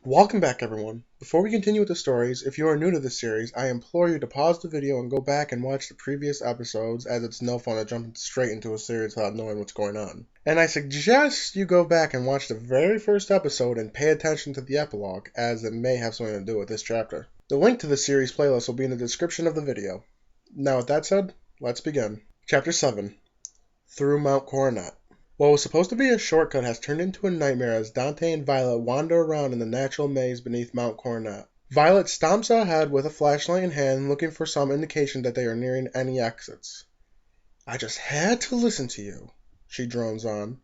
Welcome back, everyone. Before we continue with the stories, if you are new to this series, I implore you to pause the video and go back and watch the previous episodes, as it's no fun to jump straight into a series without knowing what's going on. And I suggest you go back and watch the very first episode and pay attention to the epilogue, as it may have something to do with this chapter. The link to the series playlist will be in the description of the video. Now, with that said, let's begin. Chapter 7 Through Mount Coronet. What was supposed to be a shortcut has turned into a nightmare as Dante and Violet wander around in the natural maze beneath Mount Coronet. Violet stomps ahead with a flashlight in hand, looking for some indication that they are nearing any exits. "I just had to listen to you," she drones on.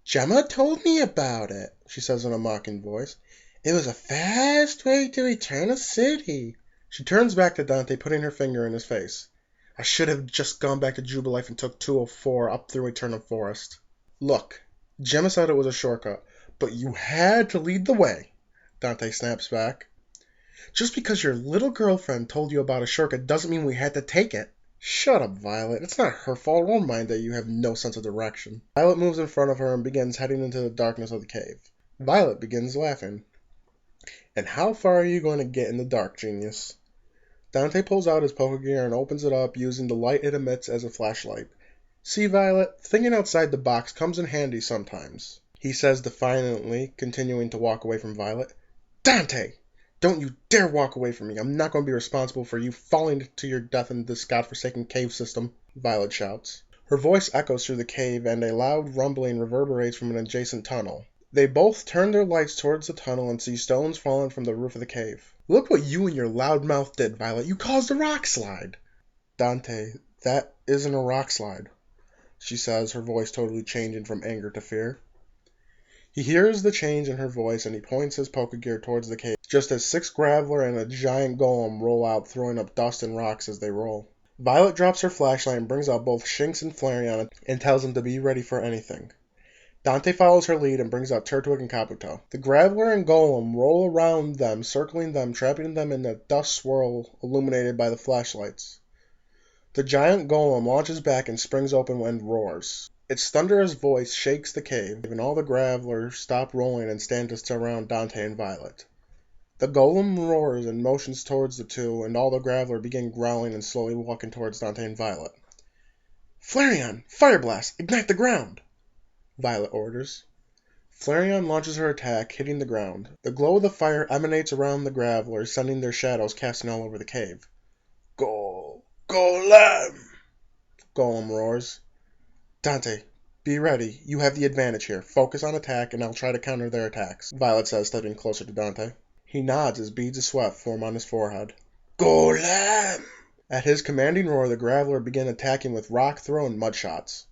"Gemma told me about it," she says in a mocking voice. "It was a fast way to Eternal City." She turns back to Dante, putting her finger in his face. "I should have just gone back to Jubilife and took 204 up through Eternal Forest." "Look, Gemma said it was a shortcut, but you had to lead the way," Dante snaps back. "Just because your little girlfriend told you about a shortcut doesn't mean we had to take it." "Shut up, Violet. It's not her fault or mine that you have no sense of direction." Violet moves in front of her and begins heading into the darkness of the cave. Violet begins laughing. "And how far are you going to get in the dark, genius?" Dante pulls out his Pokégear and opens it up using the light it emits as a flashlight. "See, Violet, thinking outside the box comes in handy sometimes," he says defiantly, continuing to walk away from Violet. "Dante! Don't you dare walk away from me! I'm not going to be responsible for you falling to your death in this godforsaken cave system," Violet shouts. Her voice echoes through the cave, and a loud rumbling reverberates from an adjacent tunnel. They both turn their lights towards the tunnel and see stones falling from the roof of the cave. "Look what you and your loud mouth did, Violet! You caused a rock slide!" "Dante, that isn't a rock slide," she says, her voice totally changing from anger to fear. He hears the change in her voice and he points his Pokégear towards the cave, just as 6 Graveler and a giant golem roll out, throwing up dust and rocks as they roll. Violet drops her flashlight and brings out both Shinx and Flareon and tells them to be ready for anything. Dante follows her lead and brings out Turtwig and Kabuto. The Graveler and Golem roll around them, circling them, trapping them in a dust swirl illuminated by the flashlights. The giant golem launches back and springs open and roars. Its thunderous voice shakes the cave, and all the Gravelers stop rolling and stand to surround Dante and Violet. The golem roars and motions towards the two, and all the Graveler begin growling and slowly walking towards Dante and Violet. "Flareon! Fire Blast! Ignite the ground!" Violet orders. Flareon launches her attack, hitting the ground. The glow of the fire emanates around the Gravelers, sending their shadows casting all over the cave. Golem! Golem roars. "Dante, be ready. You have the advantage here. Focus on attack, and I'll try to counter their attacks," Violet says, stepping closer to Dante. He nods as beads of sweat form on his forehead. "Golem!" At his commanding roar, the Graveler begin attacking with rock throw and mud shots.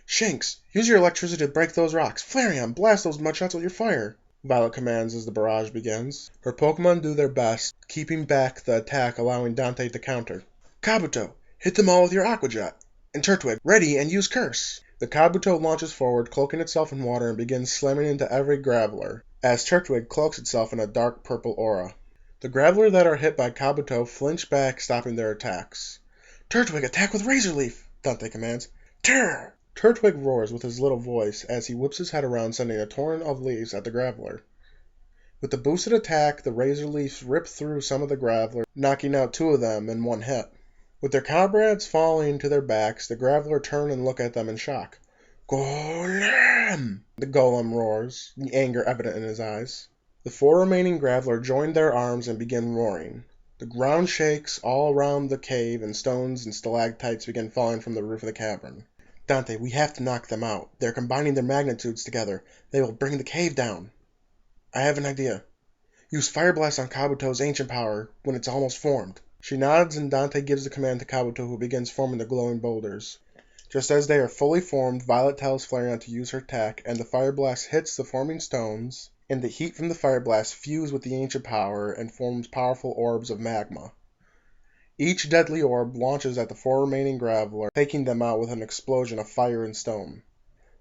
"Shinx, use your electricity to break those rocks. Flareon, blast those mud shots with your fire," Violet commands as the barrage begins. Her Pokémon do their best, keeping back the attack, allowing Dante to counter. "Kabuto, hit them all with your Aqua Jet. And Turtwig, ready and use Curse." The Kabuto launches forward, cloaking itself in water, and begins slamming into every Graveler, as Turtwig cloaks itself in a dark purple aura. The Graveler that are hit by Kabuto flinch back, stopping their attacks. "Turtwig, attack with Razor Leaf," Dante commands. "Terror!" Turtwig roars with his little voice as he whips his head around, sending a torrent of leaves at the Graveler. With the boosted attack, the Razor Leafs rip through some of the Graveler, knocking out 2 of them in one hit. With their comrades falling to their backs, the Graveler turn and look at them in shock. "Golem!" the Golem roars, the anger evident in his eyes. The 4 remaining Graveler join their arms and begin roaring. The ground shakes all around the cave, and stones and stalactites begin falling from the roof of the cavern. "Dante, we have to knock them out. They're combining their magnitudes together. They will bring the cave down." "I have an idea. Use Fire Blast on Kabuto's ancient power when it's almost formed." She nods, and Dante gives the command to Kabuto, who begins forming the glowing boulders. Just as they are fully formed, Violet tells Flareon to use her attack, and the Fire Blast hits the forming stones, and the heat from the Fire Blast fuse with the ancient power and forms powerful orbs of magma. Each deadly orb launches at the 4 remaining Graveler, taking them out with an explosion of fire and stone.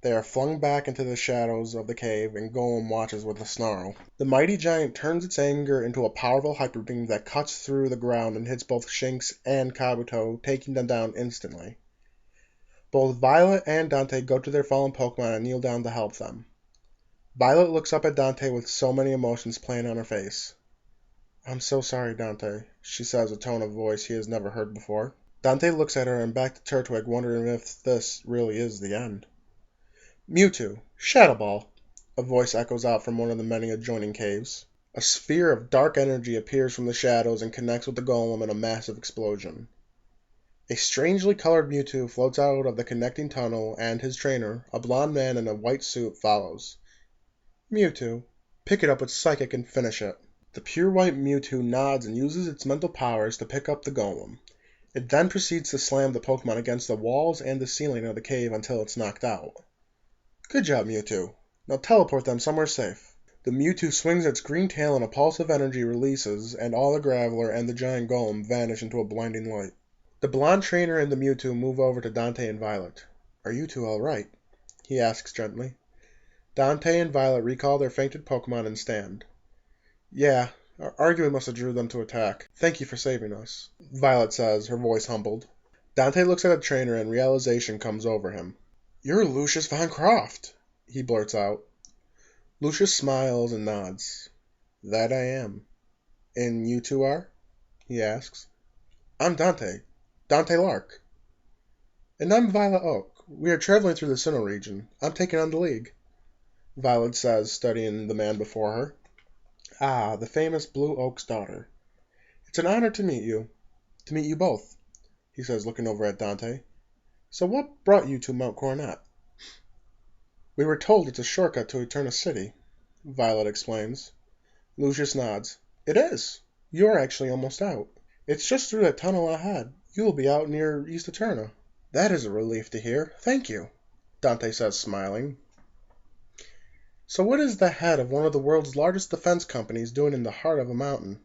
They are flung back into the shadows of the cave, and Golem watches with a snarl. The mighty giant turns its anger into a powerful hyper beam that cuts through the ground and hits both Shinx and Kabuto, taking them down instantly. Both Violet and Dante go to their fallen Pokemon and kneel down to help them. Violet looks up at Dante with so many emotions playing on her face. I'm so sorry, Dante, she says, a tone of voice he has never heard before. Dante looks at her and back to Turtwig, wondering if this really is the end. Mewtwo, Shadow Ball, a voice echoes out from one of the many adjoining caves. A sphere of dark energy appears from the shadows and connects with the golem in a massive explosion. A strangely colored Mewtwo floats out of the connecting tunnel, and his trainer, a blond man in a white suit, follows. Mewtwo, pick it up with Psychic and finish it. The pure white Mewtwo nods and uses its mental powers to pick up the golem. It then proceeds to slam the Pokémon against the walls and the ceiling of the cave until it's knocked out. Good job, Mewtwo. Now teleport them somewhere safe. The Mewtwo swings its green tail and a pulse of energy releases, and all the Graveler and the giant golem vanish into a blinding light. The blonde trainer and the Mewtwo move over to Dante and Violet. Are you two all right? He asks gently. Dante and Violet recall their fainted Pokémon and stand. Yeah, our arguing must have drew them to attack. Thank you for saving us, Violet says, her voice humbled. Dante looks at the trainer and realization comes over him. You're Lucius Von Croft, he blurts out. Lucius smiles and nods. That I am. And you two are? He asks. I'm Dante. Dante Lark. And I'm Violet Oak. We are traveling through the Sinnoh region. I'm taking on the League, Violet says, studying the man before her. Ah, the famous Blue Oak's daughter. It's an honor to meet you. To meet you both, he says, looking over at Dante. So what brought you to Mount Coronet? We were told it's a shortcut to Eterna City, Violet explains. Lucius nods. It is. You're actually almost out. It's just through that tunnel ahead. You'll be out near East Eterna. That is a relief to hear. Thank you, Dante says, smiling. So what is the head of one of the world's largest defense companies doing in the heart of a mountain?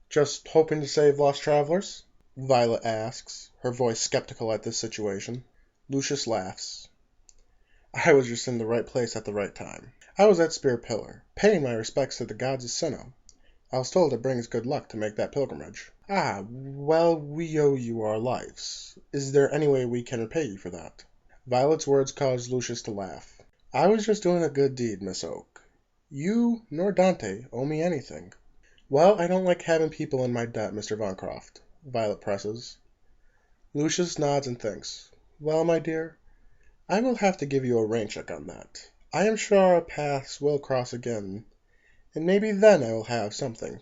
Just hoping to save lost travelers? Violet asks, her voice skeptical at this situation. Lucius laughs. I was just in the right place at the right time. I was at Spear Pillar, paying my respects to the gods of Sinnoh. I was told it brings good luck to make that pilgrimage. Ah, well, we owe you our lives. Is there any way we can repay you for that? Violet's words caused Lucius to laugh. I was just doing a good deed, Miss Oak. You nor Dante owe me anything. Well, I don't like having people in my debt, Mr. Von Croft, Violet presses. Lucius nods and thinks. Well, my dear, I will have to give you a rain check on that. I am sure our paths will cross again, and maybe then I will have something,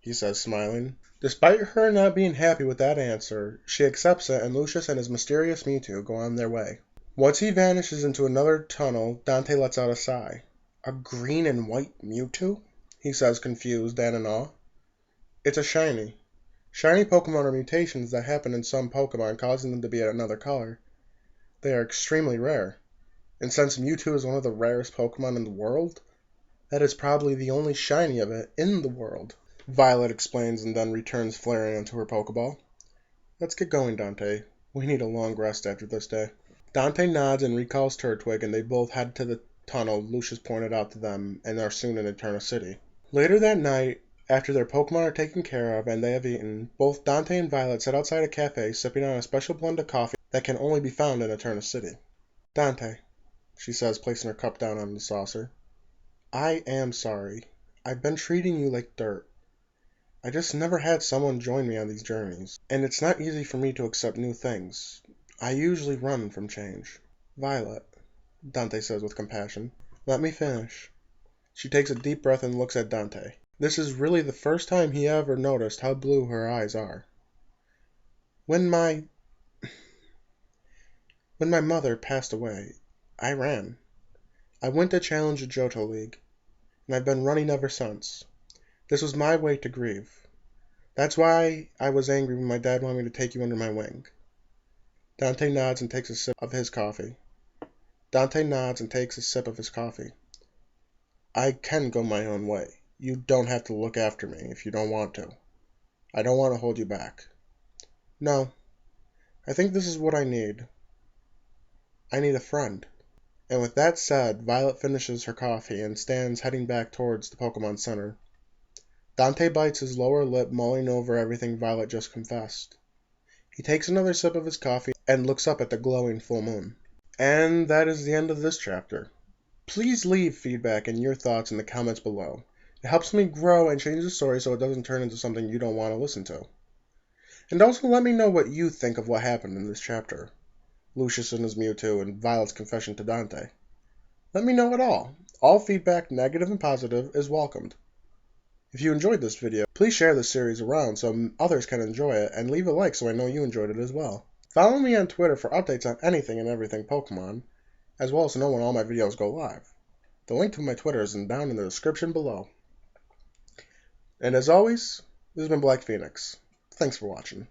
he says, smiling. Despite her not being happy with that answer, she accepts it, and Lucius and his mysterious Mewtwo go on their way. Once he vanishes into another tunnel, Dante lets out a sigh. A green and white Mewtwo? He says, confused and in awe. It's a shiny. Shiny Pokemon are mutations that happen in some Pokemon, causing them to be another color. They are extremely rare. And since Mewtwo is one of the rarest Pokemon in the world, that is probably the only shiny of it in the world, Violet explains and then returns flaring into her Pokeball. Let's get going, Dante. We need a long rest after this day. Dante nods and recalls Turtwig, and they both head to the tunnel Lucius pointed out to them and are soon in Eterna City. Later that night, after their Pokemon are taken care of and they have eaten, both Dante and Violet sit outside a cafe sipping on a special blend of coffee that can only be found in Eterna City. Dante, she says, placing her cup down on the saucer. I am sorry. I've been treating you like dirt. I just never had someone join me on these journeys, and it's not easy for me to accept new things. I usually run from change. Violet, Dante says with compassion, let me finish. She takes a deep breath and looks at Dante. This is really the first time he ever noticed how blue her eyes are. When my mother passed away, I ran. I went to challenge the Johto League, and I've been running ever since. This was my way to grieve. That's why I was angry when my dad wanted me to take you under my wing. Dante nods and takes a sip of his coffee. I can go my own way. You don't have to look after me if you don't want to. I don't want to hold you back. No, I think this is what I need. I need a friend. And with that said, Violet finishes her coffee and stands heading back towards the Pokemon Center. Dante bites his lower lip, mulling over everything Violet just confessed. He takes another sip of his coffee and looks up at the glowing full moon. And that is the end of this chapter. Please leave feedback and your thoughts in the comments below. It helps me grow and change the story so it doesn't turn into something you don't want to listen to. And also let me know what you think of what happened in this chapter. Lucius and his Mewtwo, and Violet's confession to Dante. Let me know it all. All feedback, negative and positive, is welcomed. If you enjoyed this video, please share this series around so others can enjoy it, and leave a like so I know you enjoyed it as well. Follow me on Twitter for updates on anything and everything Pokemon, as well as to know when all my videos go live. The link to my Twitter is down in the description below. And as always, this has been Black Phoenix. Thanks for watching.